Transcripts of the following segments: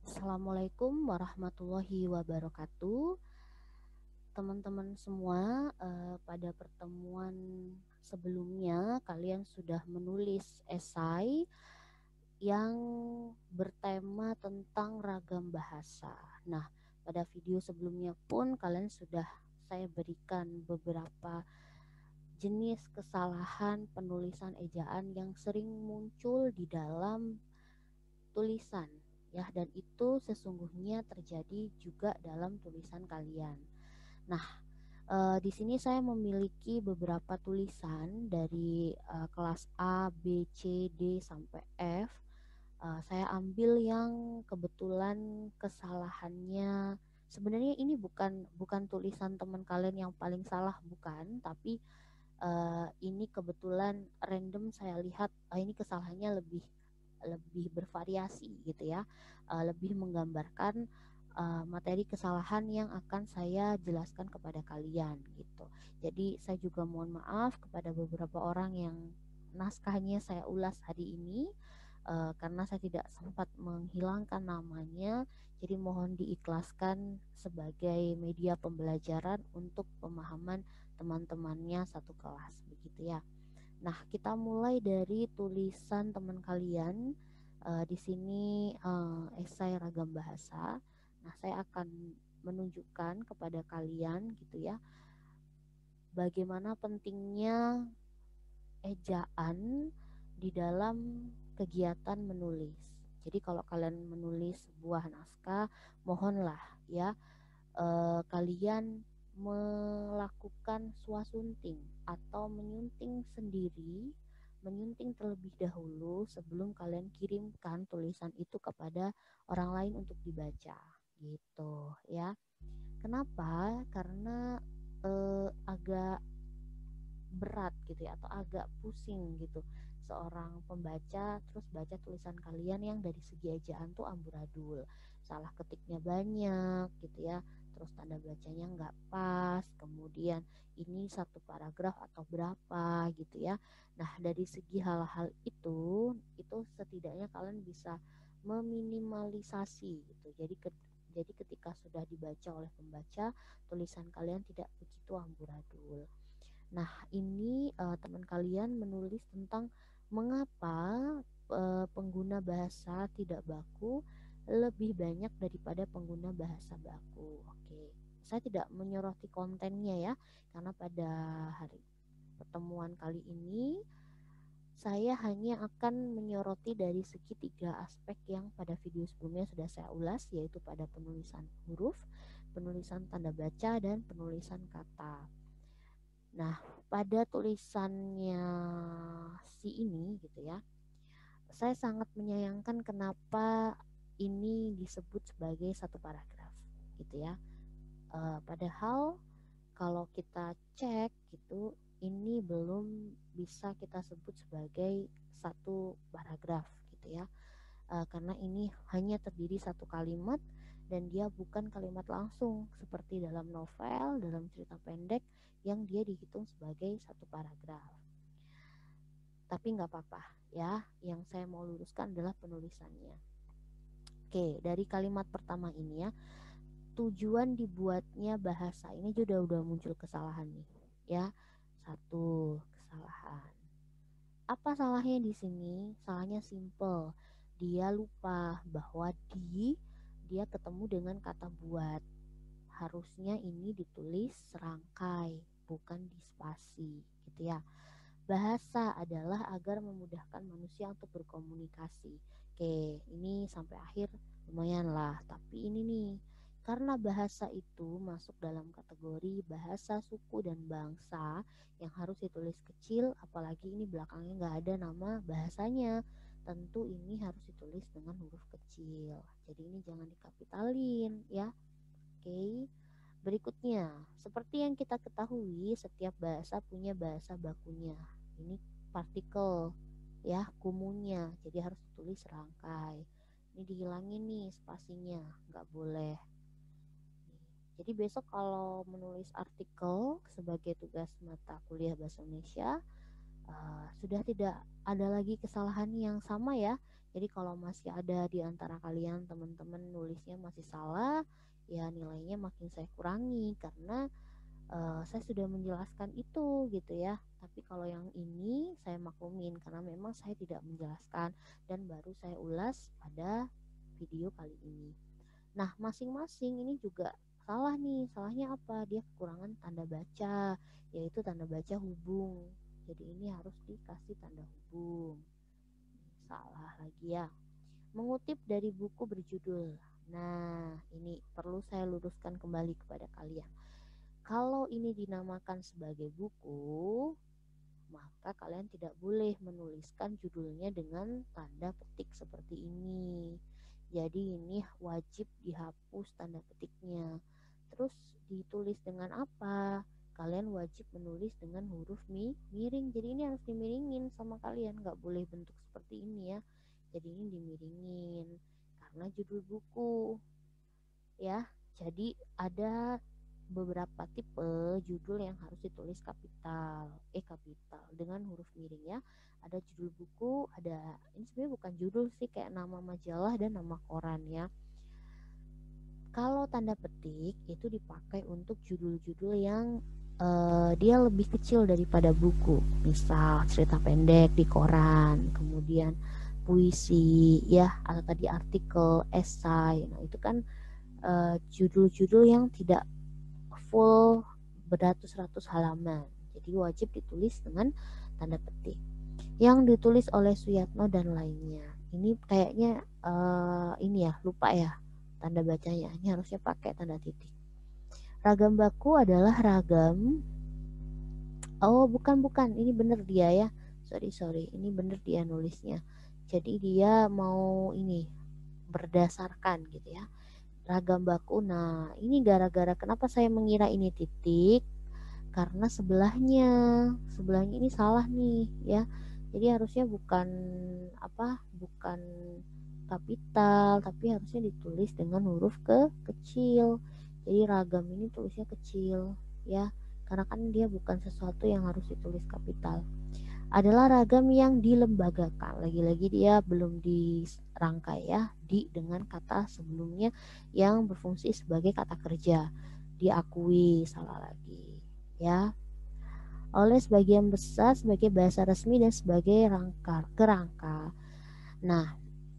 Assalamualaikum warahmatullahi wabarakatuh. Teman-teman semua, pada pertemuan sebelumnya kalian sudah menulis esai yang bertema tentang ragam bahasa. Nah, pada video sebelumnya pun kalian sudah saya berikan beberapa jenis kesalahan penulisan ejaan yang sering muncul di dalam tulisan, ya, dan itu sesungguhnya terjadi juga dalam tulisan kalian. Nah, di sini saya memiliki beberapa tulisan dari kelas A, B, C, D sampai F. Saya ambil yang kebetulan kesalahannya sebenarnya ini bukan tulisan teman kalian yang paling salah, bukan, tapi ini kebetulan random saya lihat ini kesalahannya lebih lebih bervariasi gitu ya, lebih menggambarkan materi kesalahan yang akan saya jelaskan kepada kalian gitu. Jadi saya juga mohon maaf kepada beberapa orang yang naskahnya saya ulas hari ini, karena saya tidak sempat menghilangkan namanya, jadi mohon diikhlaskan sebagai media pembelajaran untuk pemahaman teman-temannya satu kelas begitu ya. Nah, kita mulai dari tulisan teman kalian. Di sini esai ragam bahasa. Nah, saya akan menunjukkan kepada kalian gitu ya, bagaimana pentingnya ejaan di dalam kegiatan menulis. Jadi kalau kalian menulis sebuah naskah, mohonlah ya, kalian melakukan swasunting atau menyunting sendiri, menyunting terlebih dahulu sebelum kalian kirimkan tulisan itu kepada orang lain untuk dibaca gitu ya. Kenapa? Karena agak berat gitu ya, atau agak pusing gitu seorang pembaca terus baca tulisan kalian yang dari segi ejaan tuh amburadul, salah ketiknya banyak gitu ya, terus tanda bacanya nggak pas, kemudian ini satu paragraf atau berapa gitu ya. Nah, dari segi hal-hal itu setidaknya kalian bisa meminimalisasi gitu. Jadi ketika sudah dibaca oleh pembaca, tulisan kalian tidak begitu amburadul. Nah, ini teman kalian menulis tentang mengapa pengguna bahasa tidak baku lebih banyak daripada pengguna bahasa baku. Oke, saya tidak menyoroti kontennya ya, karena pada hari pertemuan kali ini saya hanya akan menyoroti dari segi tiga aspek yang pada video sebelumnya sudah saya ulas, yaitu pada penulisan huruf, penulisan tanda baca, dan penulisan kata. Nah, pada tulisannya si ini gitu ya, saya sangat menyayangkan kenapa ini disebut sebagai satu paragraf gitu ya. Padahal kalau kita cek gitu, ini belum bisa kita sebut sebagai satu paragraf gitu ya. Karena ini hanya terdiri satu kalimat dan dia bukan kalimat langsung seperti dalam novel, dalam cerita pendek yang dia dihitung sebagai satu paragraf. Tapi nggak apa-apa ya, yang saya mau luruskan adalah penulisannya. Oke, dari kalimat pertama ini ya, tujuan dibuatnya bahasa, ini juga udah muncul kesalahan nih ya. Satu kesalahan. Apa salahnya di sini? Salahnya simple. Dia lupa bahwa dia ketemu dengan kata buat. Harusnya ini ditulis serangkai, bukan di spasi, gitu ya. Bahasa adalah agar memudahkan manusia untuk berkomunikasi. Oke, ini sampai akhir lumayan lah. Tapi ini nih, karena bahasa itu masuk dalam kategori bahasa suku dan bangsa yang harus ditulis kecil, apalagi ini belakangnya nggak ada nama bahasanya, tentu ini harus ditulis dengan huruf kecil. Jadi ini jangan dikapitalin ya. Oke. Berikutnya, seperti yang kita ketahui, setiap bahasa punya bahasa bakunya. Ini partikel ya, kumunya, jadi harus ditulis serangkai. Ini dihilangin nih spasinya, nggak boleh. Jadi besok kalau menulis artikel sebagai tugas mata kuliah bahasa Indonesia, sudah tidak ada lagi kesalahan yang sama ya. Jadi kalau masih ada di antara kalian teman-teman nulisnya masih salah, ya nilainya makin saya kurangi karena saya sudah menjelaskan itu gitu ya. Tapi kalau yang ini saya maklumin karena memang saya tidak menjelaskan dan baru saya ulas pada video kali ini. Nah, masing-masing ini juga salah nih. Salahnya apa? Dia kekurangan tanda baca, yaitu tanda baca hubung. Jadi ini harus dikasih tanda hubung. Salah lagi ya. Mengutip dari buku berjudul. Nah, ini perlu saya luruskan kembali kepada kalian. Kalau ini dinamakan sebagai buku, maka kalian tidak boleh menuliskan judulnya dengan tanda petik seperti ini. Jadi ini wajib dihapus tanda petiknya. Terus ditulis dengan apa? Kalian wajib menulis dengan huruf miring. Jadi ini harus dimiringin sama kalian, nggak boleh bentuk seperti ini ya. Jadi ini dimiringin karena judul buku ya. Jadi ada beberapa tipe judul yang harus ditulis kapital dengan huruf miring ya. Ada judul buku, ada ini sebenarnya bukan judul sih, kayak nama majalah dan nama koran ya. Kalau tanda petik itu dipakai untuk judul-judul yang dia lebih kecil daripada buku, misal cerita pendek di koran, kemudian puisi ya, atau tadi artikel, esai. Nah itu kan judul-judul yang tidak full beratus-ratus halaman. Jadi wajib ditulis dengan tanda petik. Yang ditulis oleh Suyatno dan lainnya. Ini kayaknya ini ya, lupa ya tanda bacanya. Ini harusnya pakai tanda titik. Ragam baku adalah ragam. Oh, bukan. Ini bener dia ya. Sorry. Ini bener dia nulisnya. Jadi dia mau ini berdasarkan gitu ya. Ragam baku. Nah, ini gara-gara kenapa saya mengira ini titik? Karena sebelahnya ini salah nih ya. Jadi harusnya bukan kapital, tapi harusnya ditulis dengan huruf kecil. Jadi ragam ini tulisnya kecil ya, karena kan dia bukan sesuatu yang harus ditulis kapital. Adalah ragam yang dilembagakan. Lagi-lagi dia belum dirangkai ya, dengan kata sebelumnya yang berfungsi sebagai kata kerja. Diakui, salah lagi ya, oleh sebagian besar sebagai bahasa resmi dan sebagai kerangka. Nah,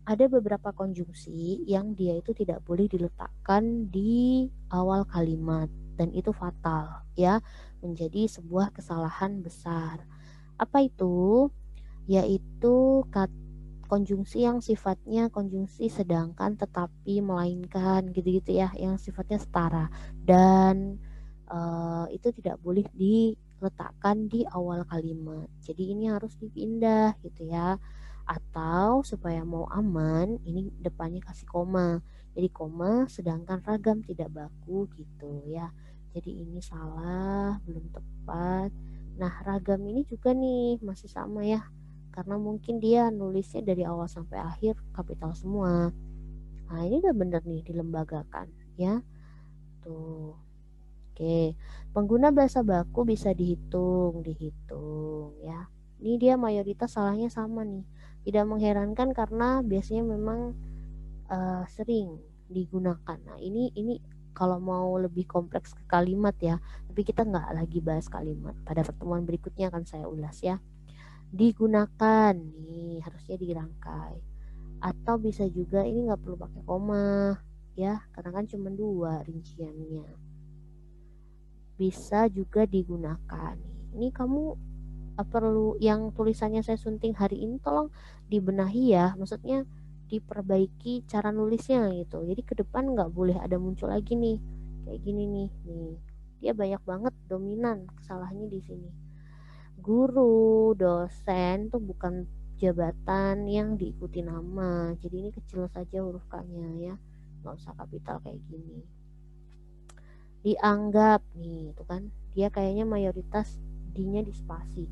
ada beberapa konjungsi yang dia itu tidak boleh diletakkan di awal kalimat dan itu fatal ya, menjadi sebuah kesalahan besar. Apa itu? Yaitu konjungsi yang sifatnya konjungsi sedangkan tetapi melainkan gitu-gitu ya, yang sifatnya setara dan itu tidak boleh diletakkan di awal kalimat. Jadi ini harus dipindah gitu ya. Atau supaya mau aman, ini depannya kasih koma. Jadi koma sedangkan ragam tidak baku gitu ya. Jadi ini salah, belum tepat. Nah, ragam ini juga nih masih sama ya. Karena mungkin dia nulisnya dari awal sampai akhir kapital semua. Nah, ini udah bener nih dilembagakan ya. Tuh. Oke, pengguna bahasa baku bisa dihitung ya. Ini dia mayoritas salahnya sama nih. Tidak mengherankan karena biasanya memang sering digunakan. Nah, ini kalau mau lebih kompleks ke kalimat ya, tapi kita nggak lagi bahas kalimat. Pada pertemuan berikutnya akan saya ulas ya. Digunakan nih harusnya dirangkai. Atau bisa juga ini nggak perlu pakai koma ya, karena kan cuma 2 rinciannya. Bisa juga digunakan. Ini kamu perlu yang tulisannya saya sunting hari ini tolong dibenahi ya, maksudnya diperbaiki cara nulisnya gitu. Jadi ke depan nggak boleh ada muncul lagi nih kayak gini nih. Dia banyak banget dominan kesalahannya di sini. Guru, dosen tuh bukan jabatan yang diikuti nama. Jadi ini kecil saja huruf K-nya ya, nggak usah kapital kayak gini. Dianggap nih, itu kan dia kayaknya mayoritas D-nya di spasi.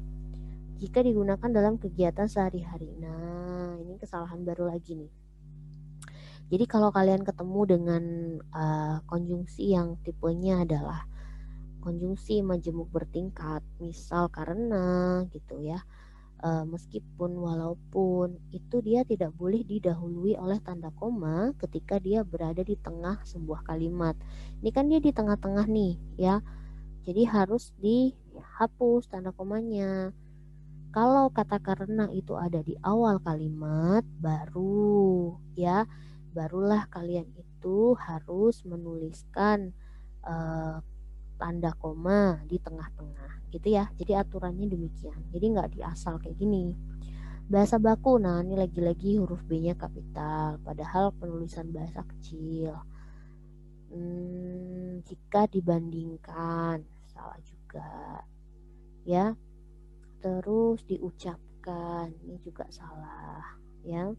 Jika digunakan dalam kegiatan sehari-hari. Nah, ini kesalahan baru lagi nih. Jadi kalau kalian ketemu dengan konjungsi yang tipenya adalah konjungsi majemuk bertingkat, misal karena gitu ya, meskipun walaupun itu dia tidak boleh didahului oleh tanda koma ketika dia berada di tengah sebuah kalimat. Ini kan dia di tengah-tengah nih ya, jadi harus dihapus tanda komanya. Kalau kata karena itu ada di awal kalimat, barulah kalian itu harus menuliskan tanda koma di tengah-tengah gitu ya. Jadi aturannya demikian, jadi nggak diasal kayak gini. Bahasa baku, nah ini lagi-lagi huruf B-nya kapital, padahal penulisan bahasa kecil. Jika dibandingkan, salah juga ya. Terus diucapkan, ini juga salah ya.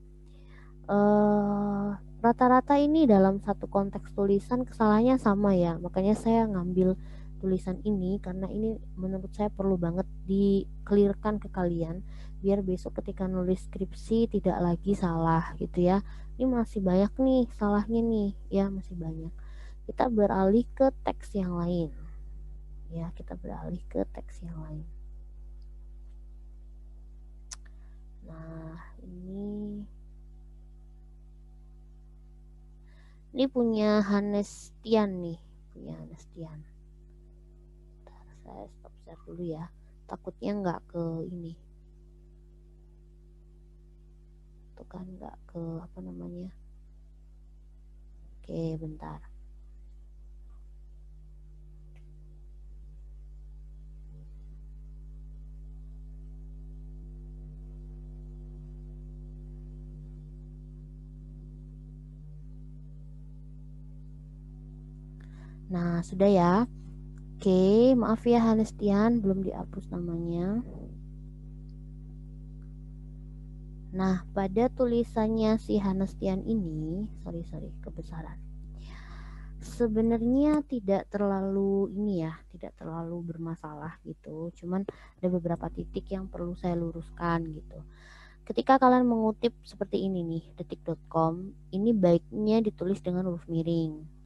Rata-rata ini dalam satu konteks tulisan kesalahannya sama ya, makanya saya ngambil tulisan ini karena ini menurut saya perlu banget di-clearkan ke kalian biar besok ketika nulis skripsi tidak lagi salah gitu ya. Ini masih banyak nih salahnya nih ya, masih banyak. Kita beralih ke teks yang lain ya, kita beralih ke teks yang lain. Nah, ini punya Hanestian nih, punya Hanestian. Bentar, saya stop share dulu ya, takutnya nggak ke ini, tuh kan nggak ke apa namanya. Oke, bentar. Nah, sudah ya. Oke, maaf ya Hanestian, belum dihapus namanya. Nah, pada tulisannya si Hanestian ini, sorry, kebesaran. Sebenarnya tidak terlalu ini ya, tidak terlalu bermasalah gitu. Cuman ada beberapa titik yang perlu saya luruskan gitu. Ketika kalian mengutip seperti ini nih, detik.com, ini baiknya ditulis dengan huruf miring.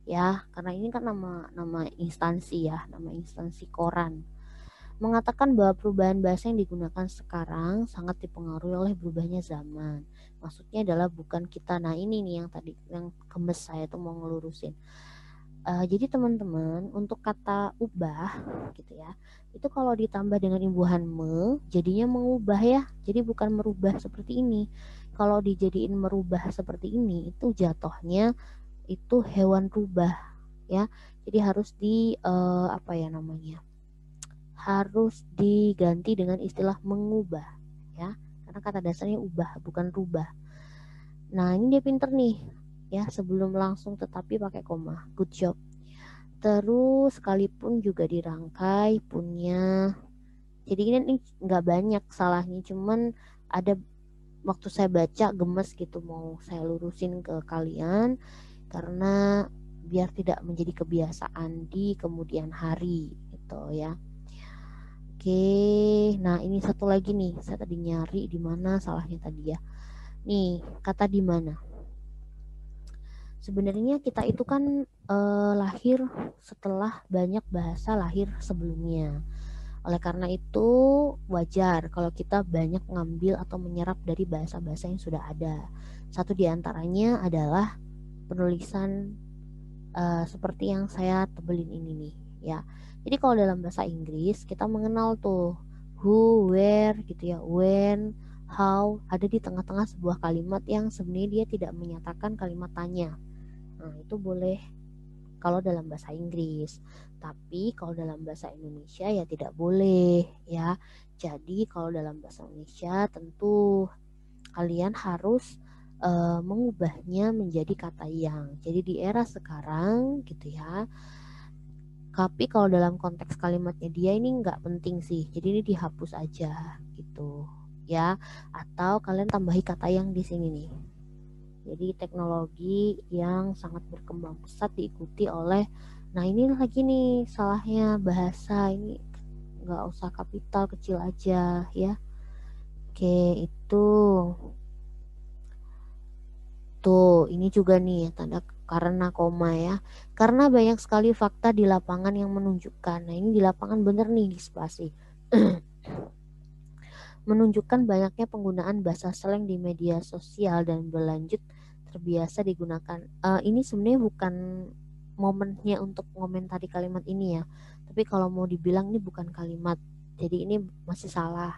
Ya, karena ini kan nama instansi ya, nama instansi koran. Mengatakan bahwa perubahan bahasa yang digunakan sekarang sangat dipengaruhi oleh berubahnya zaman. Maksudnya adalah bukan kita. Nah, ini nih yang tadi yang kemes saya tuh mau ngelurusin. Jadi teman-teman, untuk kata ubah gitu ya, itu kalau ditambah dengan imbuhan me jadinya mengubah ya, jadi bukan merubah seperti ini. Kalau dijadiin merubah seperti ini itu jatuhnya itu hewan rubah ya, jadi harus apa ya namanya, harus diganti dengan istilah mengubah ya, karena kata dasarnya ubah bukan rubah. Nah, ini dia pinter nih ya, sebelum langsung tetapi pakai koma, good job. Terus sekalipun juga dirangkai punya, jadi ini nggak banyak salahnya, cuman ada waktu saya baca gemes gitu, mau saya lurusin ke kalian karena biar tidak menjadi kebiasaan di kemudian hari gitu ya. Oke, nah ini satu lagi nih, saya tadi nyari di mana salahnya tadi ya. Nih, kata di mana. Sebenarnya kita itu kan lahir setelah banyak bahasa lahir sebelumnya. Oleh karena itu wajar kalau kita banyak mengambil atau menyerap dari bahasa-bahasa yang sudah ada. Satu diantaranya adalah penulisan seperti yang saya tebelin ini nih ya. Jadi kalau dalam bahasa Inggris kita mengenal tuh who, where gitu ya, when, how, ada di tengah-tengah sebuah kalimat yang sebenarnya dia tidak menyatakan kalimat tanya. Nah, itu boleh kalau dalam bahasa Inggris. Tapi kalau dalam bahasa Indonesia ya tidak boleh ya. Jadi kalau dalam bahasa Indonesia tentu kalian harus mengubahnya menjadi kata yang. Jadi di era sekarang gitu ya. Tapi kalau dalam konteks kalimatnya dia ini nggak penting sih. Jadi ini dihapus aja gitu ya. Atau kalian tambahi kata yang di sini nih. Jadi teknologi yang sangat berkembang pesat diikuti oleh, nah ini lagi nih salahnya bahasa ini, nggak usah kapital, kecil aja ya. Oke, itu tuh ini juga nih tanda karena koma ya, karena banyak sekali fakta di lapangan yang menunjukkan. Nah ini di lapangan bener nih di spasi. menunjukkan banyaknya penggunaan bahasa slang di media sosial dan berlanjut terbiasa digunakan. Ini sebenarnya bukan momennya untuk komentari kalimat ini ya, tapi kalau mau dibilang ini bukan kalimat, jadi ini masih salah,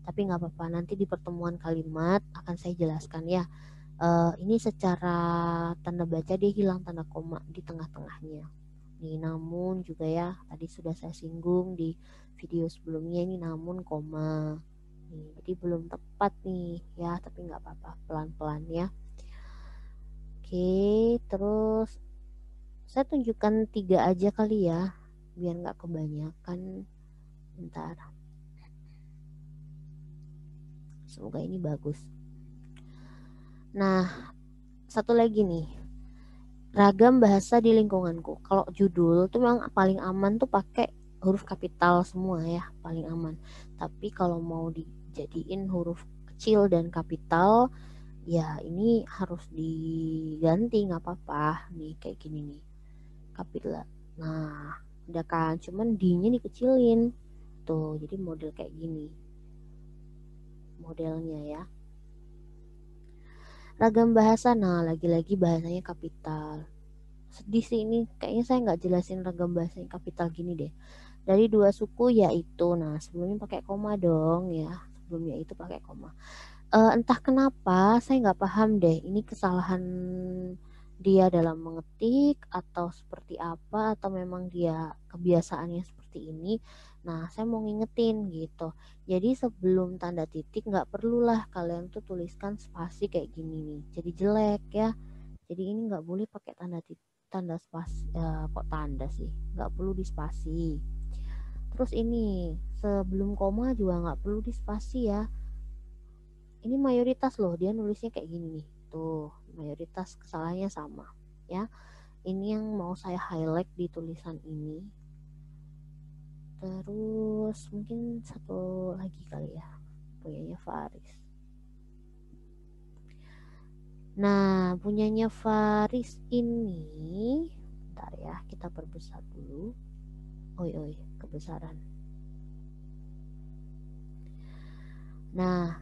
tapi nggak apa-apa, nanti di pertemuan kalimat akan saya jelaskan ya. Ini secara tanda baca dia hilang tanda koma di tengah-tengahnya nih, namun juga ya tadi sudah saya singgung di video sebelumnya, ini namun koma nih, jadi belum tepat nih ya, tapi nggak apa-apa, pelan-pelan ya. Oke, terus saya tunjukkan 3 aja kali ya, biar nggak kebanyakan. Bentar, semoga ini bagus. Nah, satu lagi nih, ragam bahasa di lingkunganku. Kalau judul tuh memang paling aman tuh pakai huruf kapital semua ya, paling aman. Tapi kalau mau dijadiin huruf kecil dan kapital, ya ini harus diganti, nggak apa-apa nih, kayak gini nih, kapital. Nah, udah kan, cuman D-nya dikecilin tuh, jadi model kayak gini modelnya ya. Ragam bahasa, nah lagi-lagi bahasanya kapital. Sedih sih ini, kayaknya saya nggak jelasin ragam bahasa yang kapital gini deh. Dari 2 suku yaitu, nah sebelumnya pakai koma dong ya, sebelumnya itu pakai koma. Entah kenapa saya nggak paham deh, ini kesalahan dia dalam mengetik atau seperti apa, atau memang dia kebiasaannya seperti ini. Nah, saya mau ngingetin gitu, jadi sebelum tanda titik nggak perlulah kalian tuh tuliskan spasi kayak gini nih, jadi jelek ya. Jadi ini nggak boleh pakai tanda titik, tanda spasi, kok tanda sih, nggak perlu di spasi. Terus ini sebelum koma juga nggak perlu di spasi ya. Ini mayoritas loh, dia nulisnya kayak gini nih, tuh mayoritas kesalahannya sama ya. Ini yang mau saya highlight di tulisan ini. Terus mungkin satu lagi kali ya, punyanya Faris. Nah, punyanya Faris ini, bentar ya, kita perbesar dulu. Oi, kebesaran. Nah,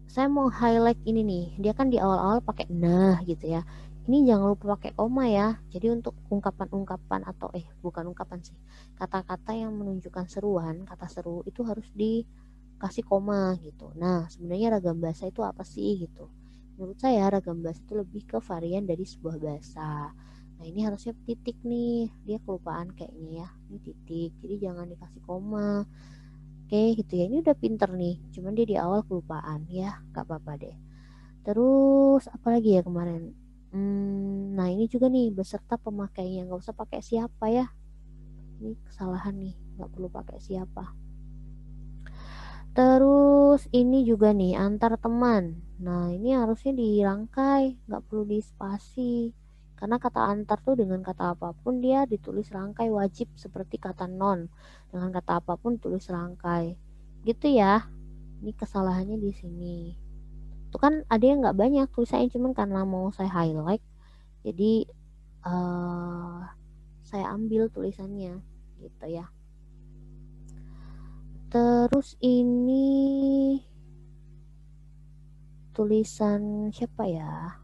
saya mau highlight ini nih, dia kan di awal-awal pakai nah gitu ya. Ini jangan lupa pakai koma ya. Jadi untuk ungkapan-ungkapan atau bukan ungkapan sih, kata-kata yang menunjukkan seruan, kata seru itu harus dikasih koma gitu. Nah, sebenarnya ragam bahasa itu apa sih gitu? Menurut saya ragam bahasa itu lebih ke varian dari sebuah bahasa. Nah, ini harusnya titik nih, dia kelupaan kayaknya ya. Ini titik, jadi jangan dikasih koma. Oke gitu ya, ini udah pinter nih, cuman dia di awal kelupaan ya, gak apa-apa deh. Terus apa lagi ya kemarin, nah ini juga nih beserta pemakainya, nggak usah pakai siapa ya, ini kesalahan nih, nggak perlu pakai siapa. Terus ini juga nih antar teman, nah ini harusnya dirangkai, nggak perlu di spasi, karena kata antar tuh dengan kata apapun dia ditulis rangkai wajib, seperti kata non dengan kata apapun tulis rangkai gitu ya. Ini kesalahannya di sini. Itu kan ada yang nggak banyak tulisannya, cuman karena mau saya highlight, jadi saya ambil tulisannya gitu ya. Terus ini tulisan siapa ya?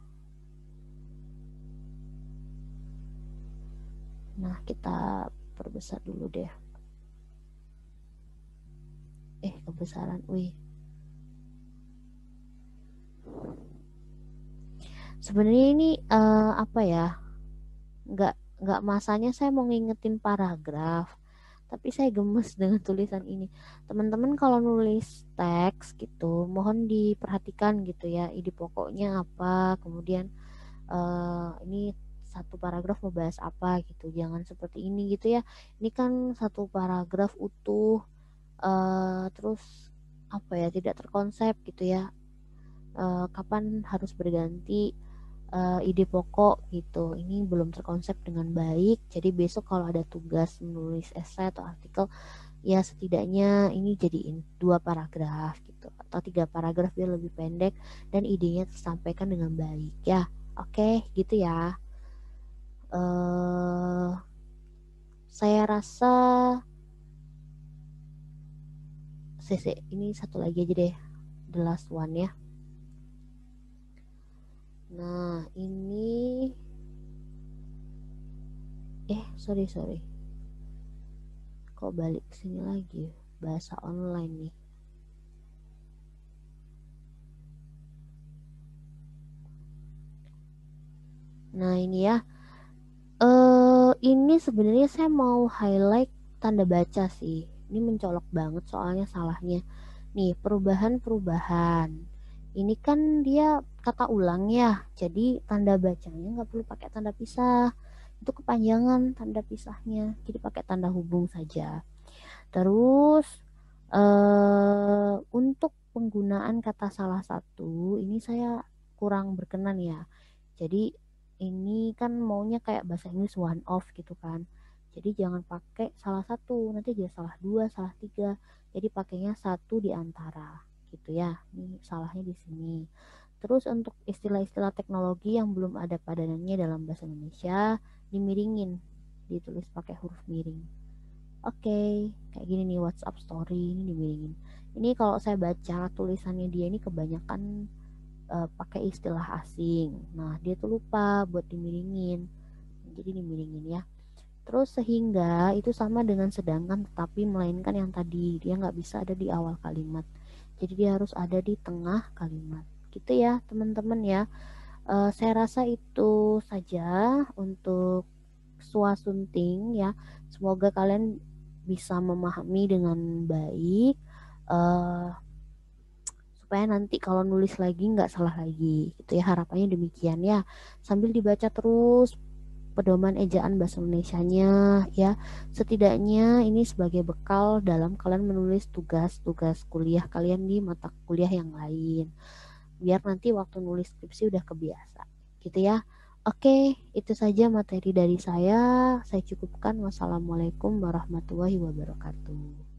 Nah, kita perbesar dulu deh. Kebesaran. Wih. Sebenarnya ini apa ya? Nggak masanya saya mau ngingetin paragraf, tapi saya gemes dengan tulisan ini. Teman-teman kalau nulis teks gitu, mohon diperhatikan gitu ya, ide pokoknya apa, kemudian ini satu paragraf mau bahas apa gitu, jangan seperti ini gitu ya. Ini kan satu paragraf utuh, terus apa ya, tidak terkonsep gitu ya. Kapan harus berganti ide pokok gitu, ini belum terkonsep dengan baik. Jadi besok kalau ada tugas menulis esai atau artikel, ya setidaknya ini jadiin 2 paragraf gitu, atau 3 paragraf biar lebih pendek dan idenya tersampaikan dengan baik ya. Oke gitu ya. Saya rasa ini satu lagi aja deh, the last one ya. Nah ini sorry kok balik ke sini lagi, bahasa online nih. Nah ini ya, ini sebenarnya saya mau highlight tanda baca sih. Ini mencolok banget soalnya salahnya. Nih, perubahan-perubahan. Ini kan dia kata ulang ya, jadi tanda bacanya nggak perlu pakai tanda pisah. Itu kepanjangan tanda pisahnya, jadi pakai tanda hubung saja. Terus, untuk penggunaan kata salah satu, ini saya kurang berkenan ya. Jadi ini kan maunya kayak bahasa Inggris one off gitu kan. Jadi jangan pakai salah satu, nanti jadi salah dua, salah tiga. Jadi pakainya satu di antara gitu ya. Ini salahnya di sini. Terus untuk istilah-istilah teknologi yang belum ada padanannya dalam bahasa Indonesia, dimiringin, ditulis pakai huruf miring. Oke, kayak gini nih WhatsApp story ini dimiringin. Ini kalau saya baca tulisannya dia ini kebanyakan pakai istilah asing. Nah, dia tuh lupa buat dimiringin. Jadi dimiringin ya. Terus sehingga itu sama dengan sedangkan tetapi melainkan yang tadi dia nggak bisa ada di awal kalimat. Jadi dia harus ada di tengah kalimat. Gitu ya teman-teman ya. Saya rasa itu saja untuk Suasunting ya. Semoga kalian bisa memahami dengan baik. Uh, supaya nanti kalau nulis lagi nggak salah lagi gitu ya, harapannya demikian ya, sambil dibaca terus pedoman ejaan bahasa Indonesianya ya, setidaknya ini sebagai bekal dalam kalian menulis tugas-tugas kuliah kalian di mata kuliah yang lain, biar nanti waktu nulis skripsi udah kebiasa gitu ya. Oke, itu saja materi dari saya cukupkan. Wassalamualaikum warahmatullahi wabarakatuh.